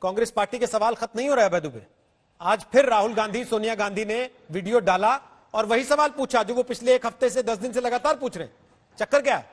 Congress party के सवाल खत्म नहीं हो रहा है अभय दुबे। आज फिर राहुल गांधी, सोनिया गांधी ने वीडियो डाला और वही सवाल पूछा जो वो पिछले एक हफ्ते से 10 दिन से लगातार पूछ रहे हैं। चक्कर क्या है?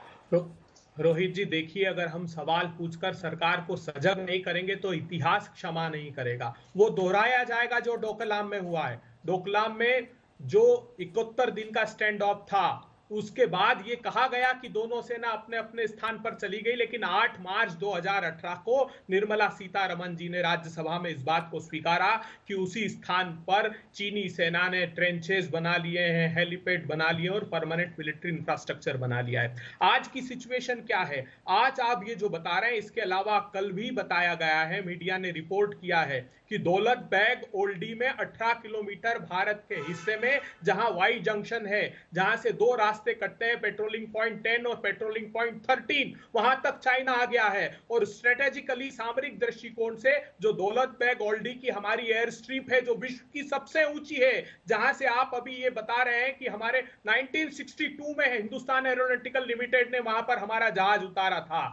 रोहित जी देखिए, अगर हम सवाल पूछकर सरकार को सजग नहीं करेंगे तो इतिहास क्षमा नहीं करेगा। वो दोहराया जाएगा जो डोकलाम में हुआ है। डोकलाम में जो 71 दिन का स्टैंड ऑफ था, उसके बाद ये कहा गया कि दोनों सेना अपने अपने स्थान पर चली गई, लेकिन 8 मार्च 2018 को निर्मला सीतारमण जी ने राज्यसभा में इस बात को स्वीकारा कि उसी स्थान पर चीनी सेना ने ट्रेंचेस बना लिए हैं, हेलीपैड बना लिए और परमानेंट मिलिट्री इंफ्रास्ट्रक्चर बना लिया है। आज की सिचुएशन क्या है? आज आप ये जो बता रहे हैं, इसके अलावा कल भी बताया गया है, मीडिया ने रिपोर्ट किया है कि दौलत बैग ओल्डी में 18 किलोमीटर भारत के हिस्से में, जहां वाई जंक्शन है, जहां से दो रास्ते कटते हैं, पेट्रोलिंग पॉइंट 10 और पेट्रोलिंग पॉइंट 13, वहां तक चाइना आ गया है। और स्ट्रेटेजिकली सामरिक दृष्टिकोण से जो दौलत बैग ओल्डी की हमारी एयर स्ट्रिप है, जो विश्व की सबसे ऊंची है, जहां से आप अभी ये बता रहे हैं कि हमारे 1962 में हिंदुस्तान एरोनॉटिकल लिमिटेड ने वहां पर हमारा जहाज उतारा था।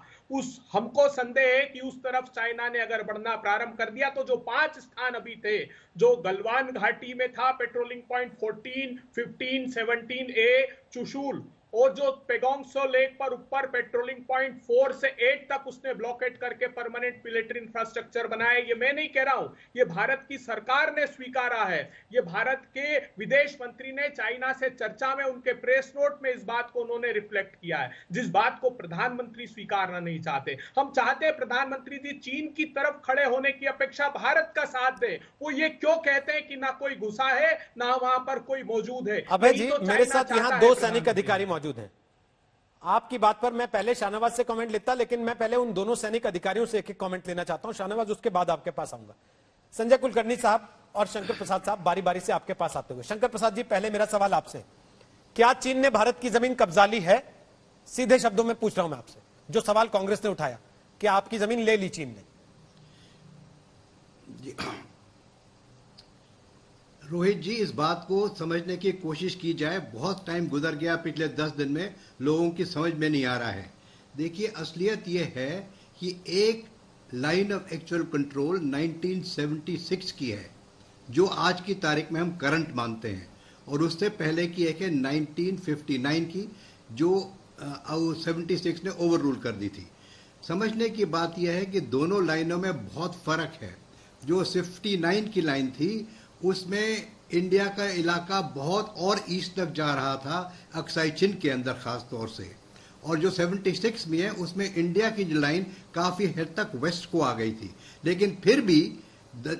हमको संदेह है कि उस तरफ चाइना ने अगर बढ़ना प्रारंभ कर दिया तो जो 5 स्थान अभी थे, जो गलवान घाटी में था पेट्रोलिंग पॉइंट 14, 15, 17A चुशूल, और जो पेगोंगसो लेक पर ऊपर पेट्रोलिंग पॉइंट 4 से 8 तक उसने ब्लॉकेट करके परमानेंट मिलिट्री इंफ्रास्ट्रक्चर बनाया। ये मैं नहीं कह रहा हूं, ये भारत की सरकार ने स्वीकारा है। ये भारत के विदेश मंत्री ने चाइना से चर्चा में उनके प्रेस नोट में इस बात को उन्होंने रिफ्लेक्ट किया है, जिस बात को प्रधानमंत्री स्वीकारना नहीं चाहते। हम चाहते हैं प्रधानमंत्री जी चीन की तरफ खड़े होने की अपेक्षा भारत का साथ दे। वो ये क्यों कहते हैं कि ना कोई घुसा है ना वहां पर कोई मौजूद है? अभय जी, मेरे साथ यहाँ 2 सैनिक अधिकारी मौजूद हैं। आपकी बात पर मैं पहले शाहनवाज से कमेंट लेता, लेकिन मैं पहले उन दोनों सैनिक अधिकारियों से एक एक कमेंट लेना चाहता हूं। शाहनवाज, उसके बाद आपके पास आऊंगा। संजय कुलकर्णी साहब और शंकर प्रसाद साहब बारी बारी से आपके पास आते हुए। शंकर प्रसाद जी, पहले मेरा सवाल आपसे, क्या चीन ने भारत की जमीन कब्जा ली है? सीधे शब्दों में पूछ रहा हूं मैं आपसे, जो सवाल कांग्रेस ने उठाया, क्या आपकी जमीन ले ली चीन ने? रोहित जी, इस बात को समझने की कोशिश की जाए। बहुत टाइम गुजर गया पिछले 10 दिन में, लोगों की समझ में नहीं आ रहा है। देखिए, असलियत यह है कि एक लाइन ऑफ एक्चुअल कंट्रोल 1976 की है, जो आज की तारीख में हम करंट मानते हैं, और उससे पहले की एक है 1959 की, जो 76 ने ओवर रूल कर दी थी। समझने की बात यह है कि दोनों लाइनों में बहुत फर्क है। जो 59 की लाइन थी, उसमें इंडिया का इलाका बहुत और ईस्ट तक जा रहा था, अक्साई चीन के अंदर खास तौर से, और जो 76 में है उसमें इंडिया की लाइन काफी हद तक वेस्ट को आ गई थी, लेकिन फिर भी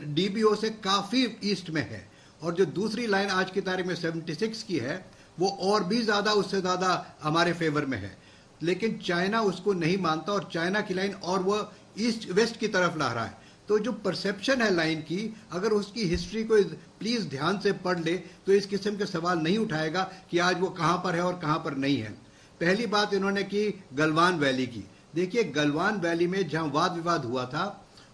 डीबीओ से काफी ईस्ट में है। और जो दूसरी लाइन आज की तारीख में 76 की है, वो और भी ज्यादा, उससे ज्यादा हमारे फेवर में है, लेकिन चाइना उसको नहीं मानता, और चाइना की लाइन और वो ईस्ट वेस्ट की तरफ ला रहा है। तो जो परसेप्शन है लाइन की, अगर उसकी हिस्ट्री को प्लीज ध्यान से पढ़ ले तो इस किस्म के सवाल नहीं उठाएगा कि आज वो कहां पर है और कहां पर नहीं है। पहली बात इन्होंने की गलवान वैली की। देखिए, गलवान वैली में जहां वाद विवाद हुआ था,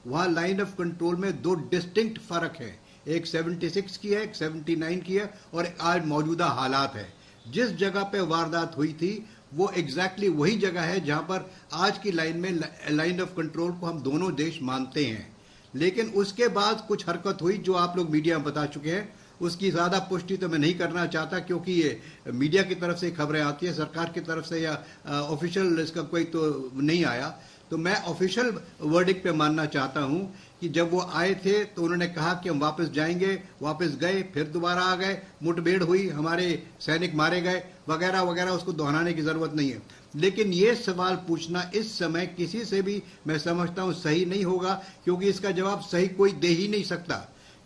वहां लाइन ऑफ कंट्रोल में 2 डिस्टिंक्ट फर्क है, एक 76 की है, एक 79 की है, और आज मौजूदा हालात है। जिस जगह पे वारदात हुई थी वो एग्जैक्टली वही जगह है जहां पर आज की लाइन में लाइन ऑफ कंट्रोल को हम दोनों देश मानते हैं। लेकिन उसके बाद कुछ हरकत हुई जो आप लोग मीडिया में बता चुके हैं, उसकी ज्यादा पुष्टि तो मैं नहीं करना चाहता, क्योंकि ये मीडिया की तरफ से खबरें आती है, सरकार की तरफ से या ऑफिशियल इसका कोई तो नहीं आया। तो मैं ऑफिशियल वर्डिक्ट पे मानना चाहता हूं कि जब वो आए थे तो उन्होंने कहा कि हम वापस जाएंगे, वापस गए, फिर दोबारा आ गए, मुठभेड़ हुई, हमारे सैनिक मारे गए, वगैरह वगैरह। उसको दोहराने की जरूरत नहीं है। लेकिन ये सवाल पूछना इस समय किसी से भी मैं समझता हूं सही नहीं होगा, क्योंकि इसका जवाब सही कोई दे ही नहीं सकता,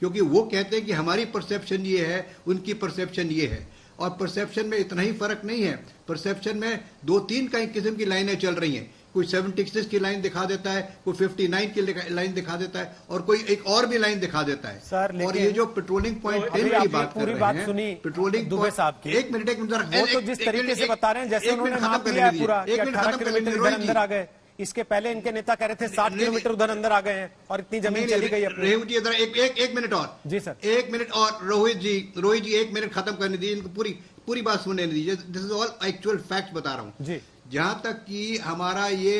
क्योंकि वो कहते हैं कि हमारी परसेप्शन ये है, उनकी परसेप्शन ये है, और परसेप्शन में इतना ही फर्क नहीं है। परसेप्शन में 2-3 कई किस्म की लाइनें चल रही हैं। कोई 76 की लाइन दिखा देता है, कोई 59 की लाइन दिखा देता है, और कोई एक और भी लाइन दिखा देता है। सर, और ये जो पेट्रोलिंग पॉइंट 10 की बात कर रहे हैं, पेट्रोलिंग दुबे साहब की, एक मिनट वो तो जिस तरीके से बता रहे हैं, जैसे उन्होंने नाम लिया है पूरा कि 18 किलोमीटर इधर अंदर आ गए। इसके पहले इनके नेता कह रहे थे 60 किलोमीटर उधर अंदर आ गए हैं और इतनी जमीन चली गई है। रोहित जी, एक मिनट और। जी सर, 1 मिनट और। रोहित जी 1 मिनट खत्म करने दीजिए, इनको पूरी बात सुनने दीजिए। This is all actual fact बता रहा हूं जी। जहां तक कि हमारा ये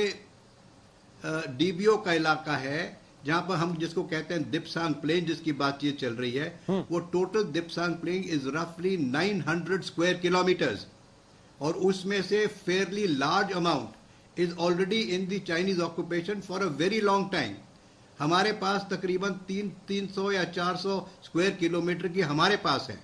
डीबीओ का इलाका है, जहां पर हम जिसको कहते हैं दिप्सांग प्लेन जिसकी बातचीत चल रही है, वो टोटल दिप्सांग प्लेन इज रफली 900 स्क्वायर किलोमीटर्स, और उसमें से fairly large amount is already in the Chinese occupation for a very long time. हमारे पास तकरीबन 300 या 400 स्क्वायर किलोमीटर की हमारे पास है।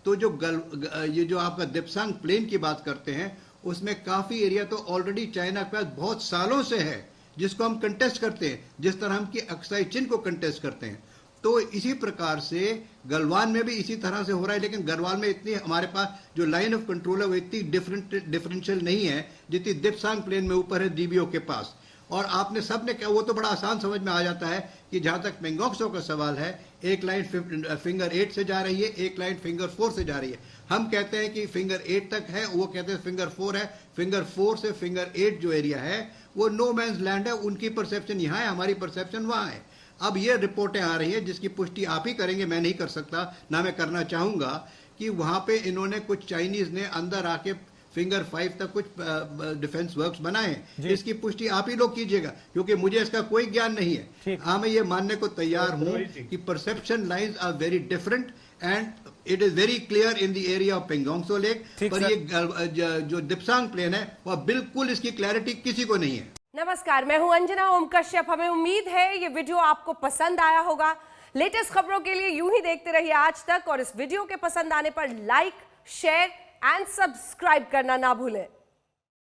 तो ये जो आपका दिप्सांग प्लेन की बात करते हैं, उसमें काफी एरिया तो ऑलरेडी चाइना के पास बहुत सालों से है, जिसको हम कंटेस्ट करते हैं, जिस तरह हम की अक्साई चिन को कंटेस्ट करते हैं। तो इसी प्रकार से गलवान में भी इसी तरह से हो रहा है, लेकिन गलवान में इतनी हमारे पास जो लाइन ऑफ कंट्रोल है वो इतनी डिफरेंशियल नहीं है जितनी दिप्सांग प्लेन में ऊपर है डीबीओ के पास। और आपने सबने क्या, वो तो बड़ा आसान समझ में आ जाता है कि जहां तक पेंगोंग त्सो का सवाल है, एक लाइन फिंगर 8 से जा रही है, एक लाइन फिंगर 4 से जा रही है। हम कहते हैं कि फिंगर 8 तक है, वो कहते हैं फिंगर 4 है। फिंगर 4 से फिंगर 8 जो एरिया है वो नो मैंस लैंड है। उनकी परसेप्शन यहां है, हमारी परसेप्शन वहां है। अब ये रिपोर्टें आ रही है जिसकी पुष्टि आप ही करेंगे, मैं नहीं कर सकता, ना मैं करना चाहूंगा, कि वहां पे इन्होंने कुछ चाइनीज ने अंदर आके फिंगर 5 तक कुछ डिफेंस वर्क्स बनाए हैं। इसकी पुष्टि आप ही लोग कीजिएगा, क्योंकि मुझे इसका कोई ज्ञान नहीं है। हाँ, मैं ये मानने को तैयार हूं कि perception lines are very different and it is very clear in the area of Pangong Tso lake. पर ये जो दिप्सांग प्लेन है वह बिल्कुल इसकी क्लैरिटी किसी को नहीं है। नमस्कार, मैं हूं अंजना ओम कश्यप। हमें उम्मीद है ये वीडियो आपको पसंद आया होगा। लेटेस्ट खबरों के लिए यूं ही देखते रहिए आज तक, और इस वीडियो के पसंद आने पर लाइक, शेयर एंड सब्सक्राइब करना ना भूलें।